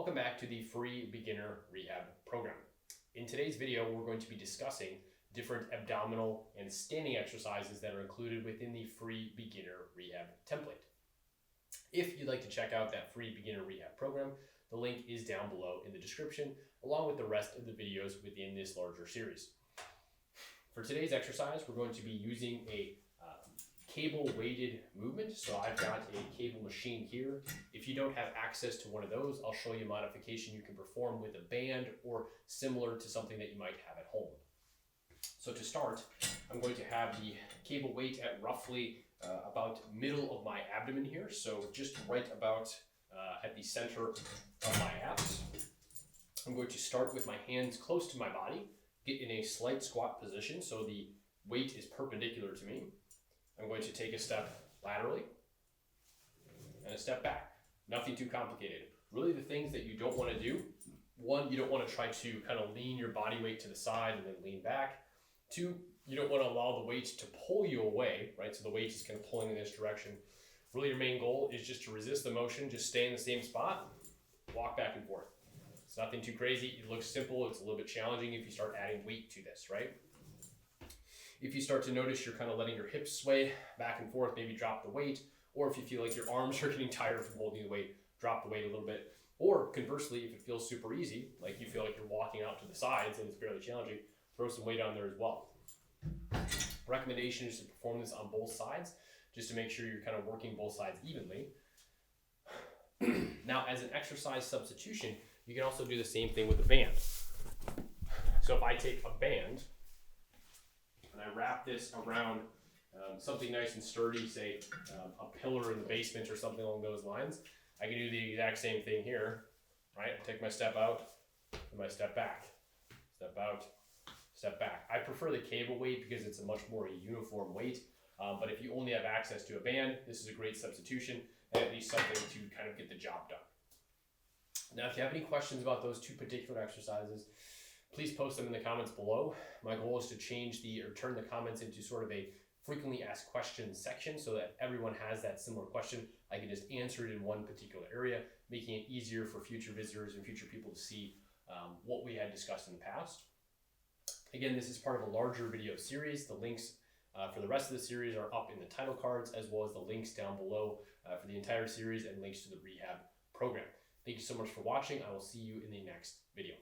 Welcome back to the free beginner rehab program. In today's video, we're going to be discussing different abdominal and standing exercises that are included within the free beginner rehab template. If you'd like to check out that free beginner rehab program, the link is down below in the description, along with the rest of the videos within this larger series. For today's exercise, we're going to be using a cable weighted movement. So I've got a cable machine here. If you don't have access to one of those, I'll show you a modification you can perform with a band or similar to something that you might have at home. So to start, I'm going to have the cable weight at roughly about middle of my abdomen here. So just right about at the center of my abs. I'm going to start with my hands close to my body, get in a slight squat position so the weight is perpendicular to me. I'm going to take a step laterally and a step back. Nothing too complicated. Really the things that you don't want to do, one, you don't want to try to kind of lean your body weight to the side and then lean back. Two, you don't want to allow the weight to pull you away, right? So the weight is kind of pulling in this direction. Really your main goal is just to resist the motion, just stay in the same spot, walk back and forth. It's nothing too crazy. It looks simple. It's a little bit challenging if you start adding weight to this, right? If you start to notice you're kind of letting your hips sway back and forth, maybe drop the weight. Or if you feel like your arms are getting tired from holding the weight, drop the weight a little bit. Or conversely, if it feels super easy, like you feel like you're walking out to the sides and it's fairly challenging, throw some weight on there as well. Recommendation is to perform this on both sides, just to make sure you're kind of working both sides evenly. Now, as an exercise substitution, you can also do the same thing with a band. So if I take a band, and I wrap this around something nice and sturdy, say a pillar in the basement or something along those lines, I can do the exact same thing here, right? Take my step out and my step back. Step out, step back. I prefer the cable weight because it's a much more uniform weight, but if you only have access to a band, this is a great substitution and at least something to kind of get the job done. Now, if you have any questions about those two particular exercises, please post them in the comments below. My goal is to turn the comments into sort of a frequently asked questions section so that everyone has that similar question. I can just answer it in one particular area, making it easier for future visitors and future people to see what we had discussed in the past. Again, this is part of a larger video series. The links for the rest of the series are up in the title cards, as well as the links down below for the entire series and links to the rehab program. Thank you so much for watching. I will see you in the next video.